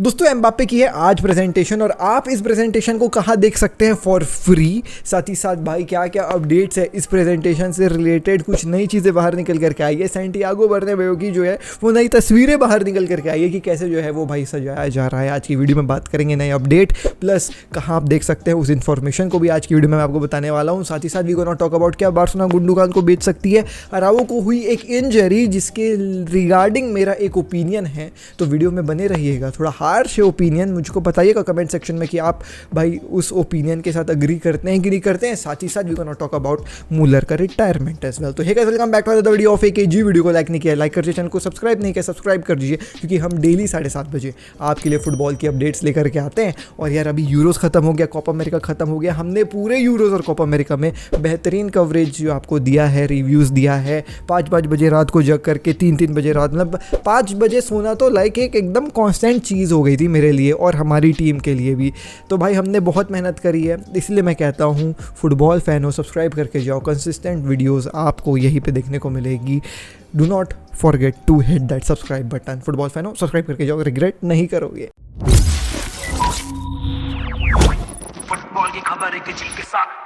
दोस्तों एम्बाप्पे की है आज प्रेजेंटेशन और आप इस प्रेजेंटेशन को कहाँ देख सकते हैं फॉर फ्री। साथ ही साथ भाई क्या क्या अपडेट्स है इस प्रेजेंटेशन से रिलेटेड, कुछ नई चीज़ें बाहर निकल करके आई है। सैंटियागो बर्नाब्यू की जो है वो नई तस्वीरें बाहर निकल करके आई है कि कैसे जो है वो भाई सजाया जा रहा है। आज की वीडियो में बात करेंगे नए अपडेट प्लस कहाँ आप देख सकते हैं उस इन्फॉर्मेशन को भी आज की वीडियो में मैं आपको बताने वाला हूँ। साथ ही साथ वी गोना टॉक अबाउट क्या बार्सिलोना गुंडोगान को बेच सकती है, अराओ को हुई एक इंजरी जिसके रिगार्डिंग मेरा एक ओपिनियन है, तो वीडियो में बने रहिएगा। थोड़ा हार्श ओपिनियन मुझको बताइएगा कमेंट सेक्शन में कि आप भाई उस ओपिनियन के साथ अग्री करते हैं कि नहीं करते हैं। साथ ही साथ we gonna talk about Muller का रिटायरमेंट एज वेल। तो hey guys welcome back to the video of AKG. Video को लाइक नहीं किया लाइक कर दीजिए, चैनल को सब्सक्राइब नहीं किया सब्सक्राइब कर दीजिए, क्योंकि हम डेली 7:30 बजे आपके लिए फुटबॉल की अपडेट्स लेकर के आते हैं। और यार अभी यूरोस खत्म हो गया, कोपा अमेरिका खत्म हो गया, हमने पूरे यूरोस और कोपा अमेरिका में बेहतरीन कवरेज जो आपको दिया है, रिव्यूज़ दिया है। 5 बजे रात को जग करके 3 बजे रात, मतलब 5 बजे सोना तो लाइक एक एकदम कॉन्स्टेंट चीज़ हो गई थी मेरे लिए और हमारी टीम के लिए भी। तो भाई हमने बहुत मेहनत करी है, इसलिए मैं कहता हूँ फुटबॉल फैन हो सब्सक्राइब करके जाओ, कंसिस्टेंट वीडियोस आपको यहीं पे देखने को मिलेगी। Do not forget to hit that subscribe button. Football fan हो सब्सक्राइब करके जाओ, रिग्रेट नहीं करोगे। फुटबॉल की खबर एक जी के साथ।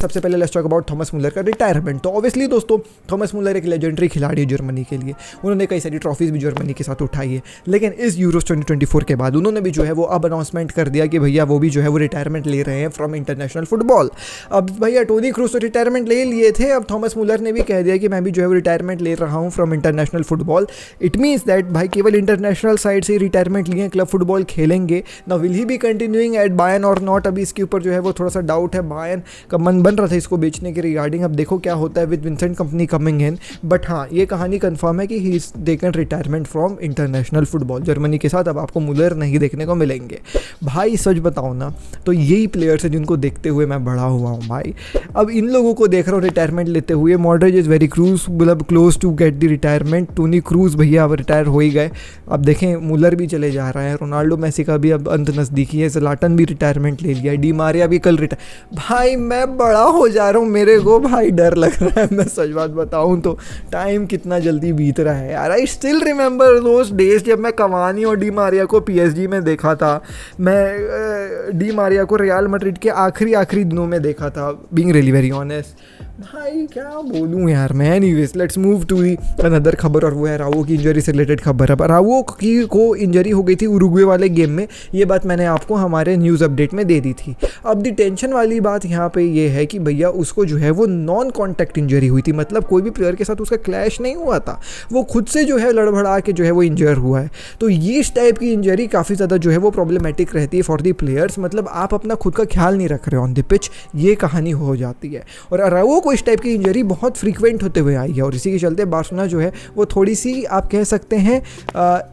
सबसे पहले लेट्स टॉक अबाउट थॉमस मुलर का रिटायरमेंट। तो ऑब्वियसली दोस्तों थॉमस मुलर एक लेजेंडरी खिलाड़ी है जर्मनी के लिए, उन्होंने कई सारी ट्रॉफीज़ भी जर्मनी के साथ उठाई है। लेकिन इस यूरोस 2024 के बाद उन्होंने भी जो है वो अब अनाउंसमेंट कर दिया कि भैया वो भी जो है वो रिटायरमेंट ले रहे हैं फ्रॉम इंटरनेशनल फुटबॉल। अब भैया टोनी क्रूज तो रिटायरमेंट ले लिए थे, अब थॉमस मुलर ने भी कह दिया कि मैं भी जो है वो रिटायरमेंट ले रहा हूँ from international football. It means that भाई केवल इंटरनेशनल साइड से रिटायरमेंट लिए, क्लब फुटबॉल खेलेंगे ना। Will he be continuing at Bayern और नॉट, अभी इसके ऊपर जो है वो थोड़ा सा डाउट है। बायर्न का मन बन रहा था इसको बेचने के रिगार्डिंग, अब देखो क्या होता है with Vincent company coming in. But हाँ ये कहानी कंफर्म है कि he is taken retirement from international football Germany के साथ। अब आपको मुलर नहीं देखने को मिलेंगे। भाई सच बताऊं ना तो यही प्लेयर्स है जिनको देखते हुए मैं बड़ा हुआ हूँ भाई। अब इन लोगों को देख रहा हूँ रिटायरमेंट लेते हुए। मॉडरिच इज़ वेरी क्रूज मतलब close to get the retirement. Toni Kroos भैया अब रिटायर हो ही गए, अब देखें मुलर भी चले जा रहा है। रोनाल्डो मेसी का भी अब अंत नज़दीकी है। ज़लाटन भी रिटायरमेंट ले लिया, डी मारिया भी कल रिटायर। भाई मैं बड़ा हो जा रहा हूँ, मेरे को भाई डर लग रहा है। मैं सच बात बताऊं तो टाइम कितना जल्दी बीत रहा है यार। I still remember those days जब मैं कवानी और डी मारिया को पीएसजी में देखा था, मैं डी मारिया को रियल मैड्रिड के आखिरी दिनों में देखा था, बीइंग रियली वेरी ऑनेस्ट। भाई क्या बोलूं यार मैं। Anyways let's move to the another खबर, और वो है रावो की इंजरी से रिलेटेड खबर। अब रावो की को इंजरी हो गई थी उरुग्वे वाले गेम में, ये बात मैंने आपको हमारे न्यूज़ अपडेट में दे दी थी। अब दी टेंशन वाली बात यहाँ पे ये है कि भैया उसको जो है वो नॉन कॉन्टैक्ट इंजरी हुई थी, मतलब कोई भी प्लेयर के साथ उसका क्लैश नहीं हुआ था, वो खुद से जो है लड़बड़ा के जो है वो इंजर हुआ है। तो ये इस टाइप की इंजरी काफ़ी ज़्यादा जो है वो प्रॉब्लमेटिक रहती है फॉर दी प्लेयर्स, मतलब आप अपना खुद का ख्याल नहीं रख रहे ऑन द पिच, ये कहानी हो जाती है। और रावो इस टाइप की इंजरी बहुत फ्रीक्वेंट होते हुए आई है और इसी के चलते बार्सिलोना जो है वो थोड़ी सी आप कह सकते हैं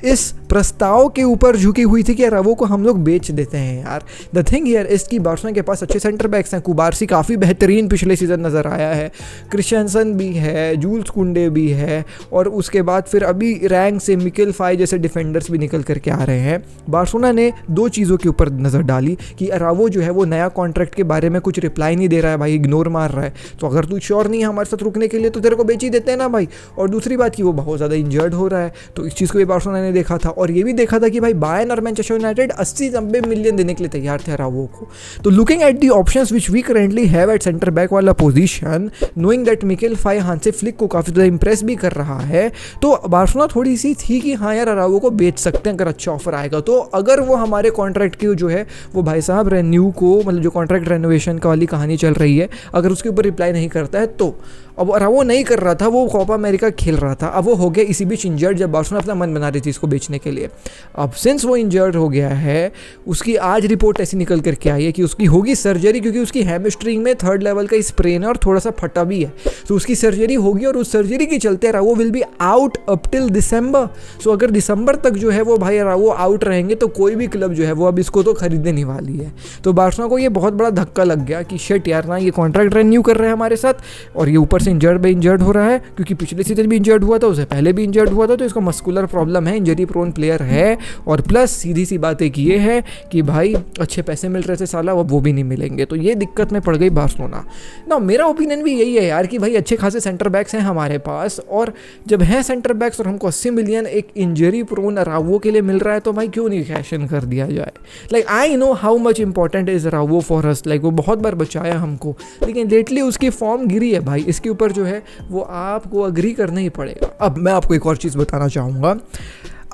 इस प्रस्ताव के ऊपर झुकी हुई थी कि रावो को हम लोग बेच देते हैं यार। द थिंग हियर इसकी बार्सिलोना के पास अच्छे सेंटर बैक्स हैं। कुबारसी काफ़ी बेहतरीन पिछले सीजन नज़र आया है, क्रिश्चियनसन भी है, जूल्स कुंडे भी है, और उसके बाद फिर अभी रैंक से मिकेल फाई जैसे डिफेंडर्स भी निकल करके आ रहे हैं। बार्सिलोना ने 2 चीज़ों के ऊपर नज़र डाली कि रावो जो है वो नया कॉन्ट्रैक्ट के बारे में कुछ रिप्लाई नहीं दे रहा है भाई, इग्नोर मार रहा है, तो अगर तू श्योर नहीं है हमारे साथ रुकने के लिए तो तेरे को बेच ही देते हैं ना भाई। और दूसरी बात कि वो बहुत ज़्यादा इंजर्ड हो रहा है, तो इस चीज़ को भी बार्सिलोना ने देखा था और ये भी देखा था कि भाई बायर्न और मैनचेस्टर यूनाइटेड 80-90 मिलियन देने के लिए तैयार थे रावो को। तो looking at the options which we currently have at centre back वाला पोजीशन, नोइंग दैट मिकेल फाई हांसे फ्लिक को काफ़ी ज़्यादा इंप्रेस भी कर रहा है, तो बार्सिलोना थोड़ी सी थी कि हाँ यार रावो को बेच सकते हैं अगर अच्छा ऑफर आएगा। तो अगर वो हमारे कॉन्ट्रैक्ट की जो है वो भाई साहब रेन्यू को, मतलब जो कॉन्ट्रैक्ट रेनोवेशन का वाली कहानी चल रही है, अगर उसके ऊपर रिप्लाई नहीं करता है तो अब वो नहीं कर रहा था, वो कोपा अमेरिका खेल रहा था, अब वो हो गया इसी बीच इंजर्ड जब बार्सिलोना अपना मन बना रही थी इसको बेचने के लिए। अब सिंस वो इंजर्ड हो गया है, उसकी आज रिपोर्ट ऐसी निकल करके आई है कि उसकी होगी सर्जरी, क्योंकि उसकी हैमस्ट्रिंग में 3rd लेवल का स्प्रेन है और थोड़ा सा फटा भी है, तो उसकी सर्जरी होगी और उस सर्जरी के चलते Araujo will be out up till December. So अगर दिसंबर तक जो है वो भाई रावो आउट रहेंगे तो कोई भी क्लब जो है वो अब इसको तो खरीदने नहीं वाली है। तो बार्सिलोना को ये बहुत बड़ा धक्का लग गया कि शिट यार ना, ये कॉन्ट्रैक्ट रिन्यू कर रहे हैं हमारे साथ, और ये ऊपर से इंजर्ड हो रहा है क्योंकि पिछले सीजन भी इंजर्ड हुआ था, उससे पहले भी इंजर्ड हुआ था, तो इसको मस्कुलर प्रॉब्लम है, इंजरी प्रोन प्लेयर है। और प्लस सीधी सी बात एक ये है कि भाई अच्छे पैसे मिल रहे थे साला, अब वो भी नहीं मिलेंगे, तो ये दिक्कत में पड़ गई बार्सिलोना ना। मेरा ओपिनियन भी यही है यार कि भाई अच्छे खासे सेंटर बैक्स हैं हमारे पास, और जब हैं सेंटर बैक्स और हमको 80 मिलियन एक इंजरी प्रोन अरावो के लिए मिल रहा है, तो भाई क्यों नहीं कैश इन कर दिया जाए। Like I know how much important is Araujo for us, like वो बहुत बार बचाया हमको, लेकिन लेटली उसकी फॉर्म गिरी है भाई, इसके ऊपर जो है वो आपको अग्री करना ही पड़ेगा। अब मैं आपको एक और चीज़ बताना चाहूँगा,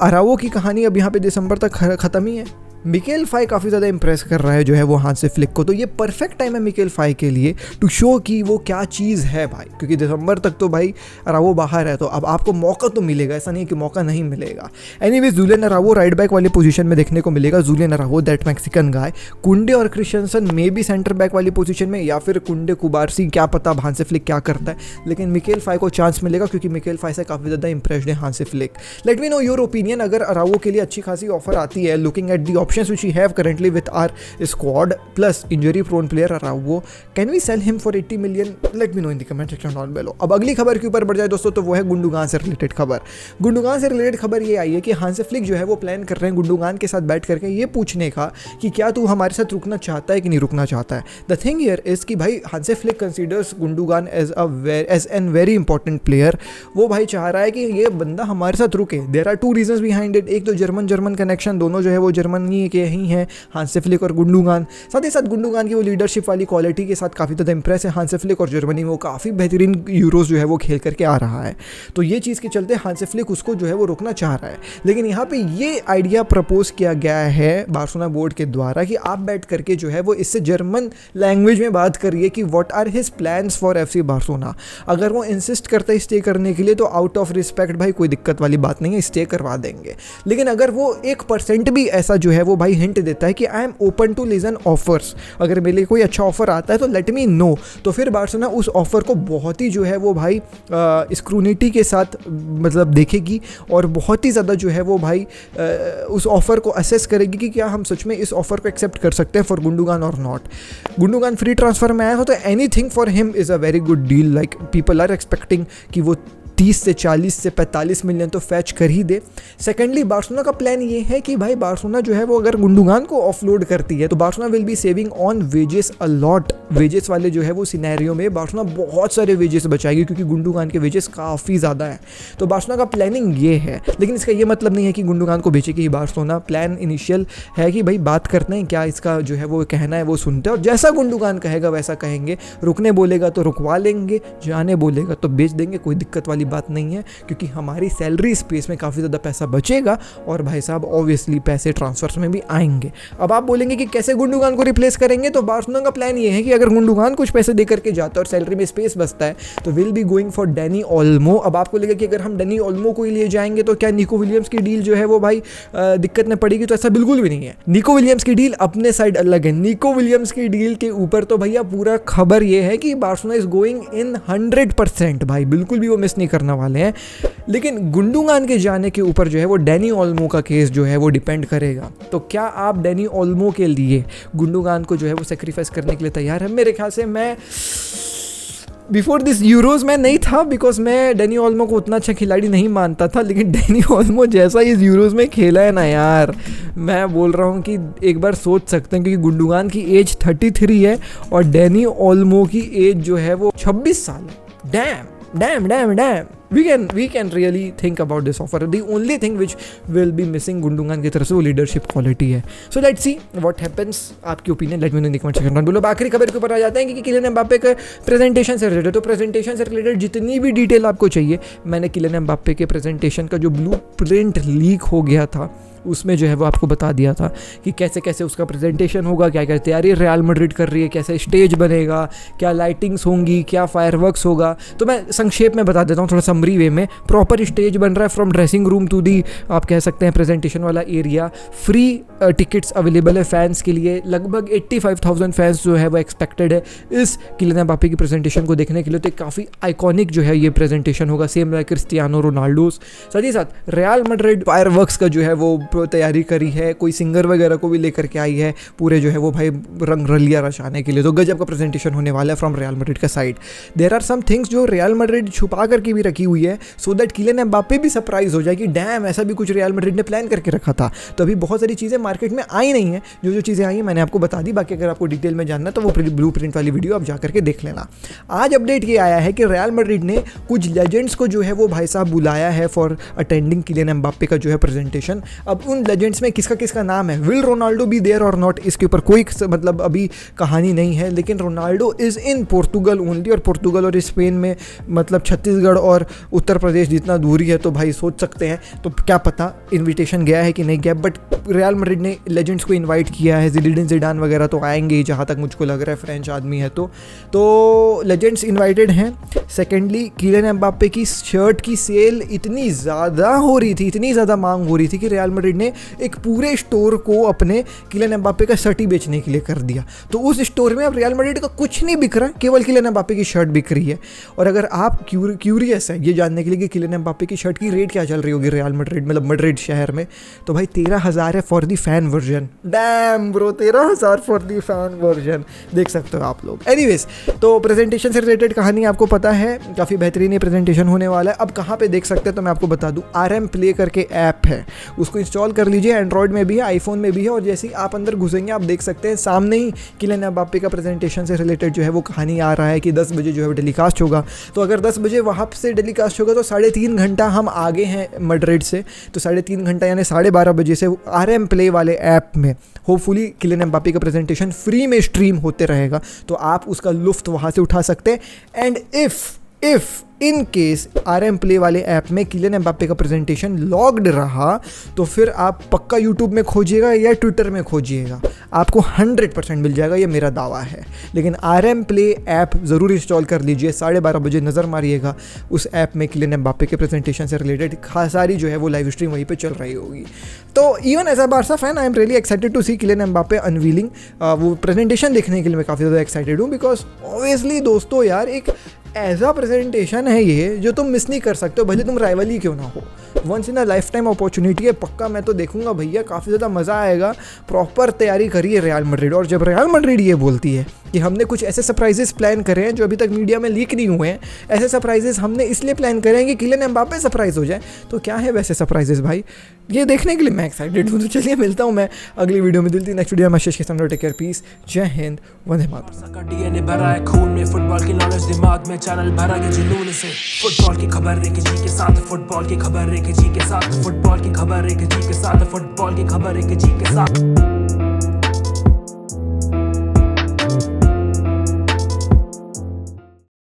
अरावो की कहानी अब यहाँ पे दिसंबर तक ख़त्म ही है। मिकेल फाई काफ़ी ज़्यादा इंप्रेस कर रहा है जो है वो हांसी फ्लिक को, तो ये परफेक्ट टाइम है मिकेल फाई के लिए टू शो कि वो क्या चीज़ है भाई, क्योंकि दिसंबर तक तो भाई अरावो बाहर है, तो अब आपको मौका तो मिलेगा, ऐसा नहीं कि मौका नहीं मिलेगा। एनीवेज जूलियन अरावो राइट बैक वाली पोजीशन में देखने को मिलेगा, जूलियन अरावो दैट मैक्सिकन गाय। कुंडे और Christiansen may be centre back वाली पोजीशन में, या फिर कुंडे कुबारसी, क्या पता हांसी फ्लिक क्या करता है, लेकिन मिकेल फाई को चांस मिलेगा क्योंकि मिकेल फाई से काफ़ी ज़्यादा इंप्रेस्ड है Hansi Flick. Let me know your opinion, अगर अरावो के लिए अच्छी खासी ऑफर आती है, looking at the options which we have currently with our squad plus injury prone player Araujo, can we sell him for 80 million? Let me know in the comment section down below। अब अगली खबर के ऊपर बढ़ जाए दोस्तों, तो वो है गुंडोगान से रिलेटेड खबर। गुंडोगान से रिलेटेड खबर ये आई है कि हांसी फ्लिक जो है वो प्लान कर रहे हैं गुंडोगान के साथ बैठ करके ये पूछने का कि क्या तू हमारे साथ रुकना चाहता है कि नहीं रुकना चाहता है। द थिंग हियर इज कि भाई Hansi Flick considers Gundogan as an very important player. वो भाई चाह रहा है कि ये बंदा हमारे साथ रुके। There are 2 reasons behind it. एक तो जर्मन कनेक्शन, दोनों जो है वो जर्मनी के ही हैं, हांसी फ्लिक और गुंडोगान। साथ ही साथ गुंडोगान की वो लीडरशिप वाली क्वालिटी के साथ काफ़ी ज़्यादा इंप्रेस है हांसी फ्लिक, और जर्मनी में वो काफ़ी बेहतरीन यूरोज जो है वो खेल करके आ रहा है। तो ये चीज़ के चलते हांसी फ्लिक उसको जो है वो रोकना चाह रहा है। लेकिन यहाँ पे ये आइडिया प्रपोज किया गया है बार्सिलोना बोर्ड के द्वारा कि आप बैठ करके जो है वो इससे जर्मन लैंग्वेज में बात करिए कि what are his plans for FC Barcelona. अगर वो इंसिस्ट करता है स्टे करने के लिए, तो आउट ऑफ रिस्पेक्ट भाई कोई दिक्कत वाली बात नहीं है, स्टे करवा देंगे। लेकिन अगर वो 1% भी ऐसा जो है वो भाई हिंट देता है कि I am open to listen offers, अगर मेरे लिए कोई अच्छा ऑफर आता है तो लेट मी नो, तो फिर बार्सिलोना उस ऑफर को बहुत ही जो है वो भाई स्क्रूनिटी के साथ मतलब देखेगी, और बहुत ही ज़्यादा जो है वो भाई उस ऑफर को असेस करेगी कि क्या हम सच में इस ऑफर को एक्सेप्ट कर सकते हैं फॉर गुंडोगान और नॉट। गुंडोगान फ्री ट्रांसफर में आया हो तो anything for him is a very good deal. Like people are expecting कि वो 30 से 40 से 45 मिलियन तो फैच कर ही दे। सेकेंडली बार्सिलोना का प्लान ये है कि भाई बार्सिलोना जो है वो अगर गुंडोगान को ऑफलोड करती है तो Barcelona will be saving on wages a lot. Wages वाले जो है वो सिनेरियो में बार्सिलोना बहुत सारे वेजेस बचाएगी, क्योंकि गुंडोगान के वेजेस काफ़ी ज़्यादा हैं। तो बार्सिलोना का प्लानिंग ये है, लेकिन इसका ये मतलब नहीं है कि गुंडोगान को बेचेगी बार्सिलोना। प्लान इनिशियल है कि भाई बात करते हैं, क्या इसका जो है वो कहना है वो सुनते हैं, और जैसा गुंडोगान कहेगा वैसा कहेंगे। रुकने बोलेगा तो रुकवा लेंगे, जाने बोलेगा तो बेच देंगे, कोई दिक्कत वाली बात नहीं है, क्योंकि हमारी सैलरी स्पेस में काफ़ी ज़्यादा पैसा बचेगा, और भाई साहब ऑब्वियसली पैसे ट्रांसफर्स में भी आएंगे। अब आप बोलेंगे कि कैसे गुंडोगान को रिप्लेस करेंगे, तो बार्सिलोना का प्लान ये है कि अगर गुंडोगान कुछ पैसे दे करके जाता है और सैलरी में स्पेस बचता है तो will be going for Danny Olmo. अब आपको लगेगा कि अगर हम डैनी ओल्मो को ही लिए जाएंगे तो क्या निको विलियम्स की डील जो है वो भाई दिक्कत में पड़ेगी, तो ऐसा बिल्कुल भी नहीं है। निको विलियम्स की डील अपने साइड अलग है। निको विलियम्स की डील के ऊपर तो भैया पूरा खबर ये है कि बार्सिलोना इज गोइंग इन 100% भाई, बिल्कुल भी वो मिस नहीं करने वाले हैं। लेकिन गुंडोगान के जाने के ऊपर जो है वो डैनी ओल्मो का केस जो है वो डिपेंड करेगा। तो क्या आप डैनी ओल्मो के लिए गुंडोगान को जो है वो सेक्रीफाइस करने के लिए तैयार है? मेरे ख्याल से मैं बिफोर दिस यूरोज में नहीं था, बिकॉज मैं डैनी ओल्मो को उतना अच्छा खिलाड़ी नहीं मानता था, लेकिन डैनी ओल्मो जैसा इस यूरोज में खेला है ना यार, मैं बोल रहा हूँ कि एक बार सोच सकते हैं, क्योंकि गुंडोगान की एज 33 है और डैनी ओल्मो की एज जो है वो 26 साल है। Dam we can really think about this offer. The only thing which will be missing गुंडोगान की तरफ से वो लीडरशिप क्वालिटी है। So let's see what happens। आपकी opinion late me no in the comment section down below. आखिरी खबर के ऊपर आ जाते हैं कि किलियन एम्बाप्पे के प्रेजेंटेशन से रिलेटेड। तो प्रेजेंटेशन से रिलेटेड जितनी भी डिटेल आपको चाहिए, मैंने किलियन एम्बाप्पे के प्रेजेंटेशन का जो ब्लूप्रिंट लीक हो गया था उसमें जो है वो आपको बता दिया था कि कैसे कैसे उसका प्रेजेंटेशन होगा, क्या क्या तैयारी रियल मैड्रिड कर रही है, कैसे स्टेज बनेगा, क्या लाइटिंग्स होंगी, क्या फायरवर्क्स होगा। तो मैं संक्षेप में बता देता हूँ थोड़ा समरी वे में। प्रॉपर स्टेज बन रहा है from dressing room to the आप कह सकते हैं प्रेजेंटेशन वाला एरिया। फ्री टिकट्स अवेलेबल है फैंस के लिए। लगभग 85,000 फैंस जो है वो एक्सपेक्टेड है इस किलियन एम्बाप्पे की प्रेजेंटेशन को देखने के लिए। तो काफ़ी आइकॉनिक जो है ये प्रेजेंटेशन होगा, सेम लाइक क्रिस्टियानो रोनाल्डोस। साथ ही साथ रियल मैड्रिड फायरवर्क्स का जो है वो तैयारी करी है, कोई सिंगर वगैरह को भी लेकर के आई है पूरे जो है वो भाई रंग रलिया रचाने के लिए। तो गजब का प्रेजेंटेशन होने वाला है फ्रॉम रियल मैड्रिड का side. There are some things जो रियल मैड्रिड छुपा करके भी रखी हुई है सो दैट किलियन एम्बाप्पे भी सरप्राइज हो जाए कि डैम ऐसा भी कुछ रियल मैड्रिड ने प्लान करके रखा था। तो अभी बहुत सारी चीज़ें मार्केट में आई नहीं है, जो चीज़ें आई हैं मैंने आपको बता दी। बाकी अगर आपको डिटेल में जानना है तो वो ब्लू प्रिंट वाली वीडियो आप जा करके देख लेना। आज अपडेट ये आया है कि रियल मैड्रिड ने कुछ लेजेंड्स को जो है वो भाई साहब बुलाया है फॉर अटेंडिंग किलियन एम्बाप्पे का जो है प्रेजेंटेशन। अब उन लेजेंड्स में किसका किसका नाम है, विल रोनाल्डो बी देयर और नॉट, इसके ऊपर कोई मतलब अभी कहानी नहीं है, लेकिन Ronaldo is in Portugal only. और पोर्तुगल और स्पेन में मतलब छत्तीसगढ़ और उत्तर प्रदेश जितना दूरी है, तो भाई सोच सकते हैं। तो क्या पता इन्विटेशन गया है कि नहीं गया, बट रियल मैड्रिड ने लेजेंड्स को इन्वाइट किया है। ज़िनेडिन ज़िडान वगैरह तो आएंगे ही, जहाँ तक मुझको लग रहा है, फ्रेंच आदमी है तो लेजेंड्स इन्वाइटेड हैं। सेकेंडली किलियन एम्बाप्पे की शर्ट की सेल इतनी ज़्यादा हो रही थी, इतनी ज़्यादा मांग हो रही थी कि रियल मैड्रिड ने एक पूरे स्टोर को अपने किलियन एम्बाप्पे का शर्ट ही बेचने के लिए कर दिया। तो उस स्टोर में अब रियल मैड्रिड का कुछ नहीं बिक रहा, केवल किलियन एम्बाप्पे की शर्ट बिक रही है। और अगर आप क्यूरियस है ये जानने के लिए कि किलियन एम्बाप्पे की शर्ट की रेट क्या चल रही होगी रियल मैड्रिड मतलब मैड्रिड शहर में, तो भाई 13,000 है for the fan version. Damn bro, 13,000 for the fan version, देख सकते हो आप लोग। एनीवेज, तो प्रेजेंटेशन से रिलेटेड कहानी आपको पता है, काफ़ी बेहतरीन प्रेजेंटेशन होने वाला है। अब कहाँ पे देख सकते हैं तो मैं आपको बता दूं, RM प्ले करके ऐप है, उसको इंस्टॉल कर लीजिए। एंड्रॉयड में भी है, आईफोन में भी है। और जैसे ही आप अंदर घुसेंगे आप देख सकते हैं सामने ही किलियन एम्बाप्पे का प्रेजेंटेशन से रिलेटेड जो है वो कहानी आ रहा है कि 10 बजे जो है टेलीकास्ट होगा। तो अगर 10 बजे वहाँ से टेलीकास्ट होगा तो 3.5 घंटा हम आगे हैं मैड्रिड से, तो 3.5 घंटा यानी 12:30 बजे से RM प्ले वाले ऐप में होपफुली किलियन एम्बाप्पे का प्रेजेंटेशन फ्री में स्ट्रीम होते रहेगा, तो आप उसका लुफ्त वहाँ से उठा सकते हैं। And if in case RM play वाले ऐप में किलियन एम्बाप्पे का प्रेजेंटेशन लॉग्ड रहा तो फिर आप पक्का यूट्यूब में खोजिएगा या ट्विटर में खोजिएगा, आपको 100% मिल जाएगा, ये मेरा दावा है। लेकिन RM प्ले ऐप ज़रूर इंस्टॉल कर लीजिए, 12:30 बजे नज़र मारिएगा, उस ऐप में किलियन एम्बाप्पे के प्रेजेंटेशन से रिलेटेड खास सारी जो है वो लाइव स्ट्रीम वहीं पर चल रही होगी। तो even as a Barca fan I am really excited to see Kylian Mbappe unveiling. वो प्रेजेंटेशन देखने के लिए मैं काफ़ी ज़्यादा एक्साइटेड हूँ, बिकॉज ऑब्वियसली दोस्तों यार एक ऐसा प्रेजेंटेशन है ये जो तुम मिस नहीं कर सकते हो, भले तुम राइवल ही क्यों ना हो। Once in a lifetime opportunity है, पक्का मैं तो देखूंगा भैया, काफ़ी ज़्यादा मज़ा आएगा। प्रॉपर तैयारी करिए रियल मैड्रिड। और जब रियल मैड्रिड ये बोलती है कि हमने कुछ ऐसे सरप्राइजेस प्लान करे हैं जो अभी तक मीडिया में लीक नहीं हुए हैं, ऐसे सरप्राइजेस हमने इसलिए प्लान करे हैं कि किलियन एम्बाप्पे सरप्राइज हो जाए, तो क्या है वैसे सरप्राइजेस भाई, ये देखने के लिए मैं एक्साइटेड हूँ। तो चलिए मिलता हूँ मैं अगली वीडियो में, दिलती नेक्स्ट वीडियो में। आशीष के सामने, टेक केयर, पीस, जय हिंद, वंदे मातरम। डीएनए भरा है खून में, फुटबॉल की नॉलेज दिमाग में, चैनल भरा है जुनून से। फुटबॉल की खबर एक जी के साथ, फुटबॉल की खबर एक जी के साथ, फुटबॉल की खबर एक जी के साथ, फुटबॉल की खबर एक जी के साथ।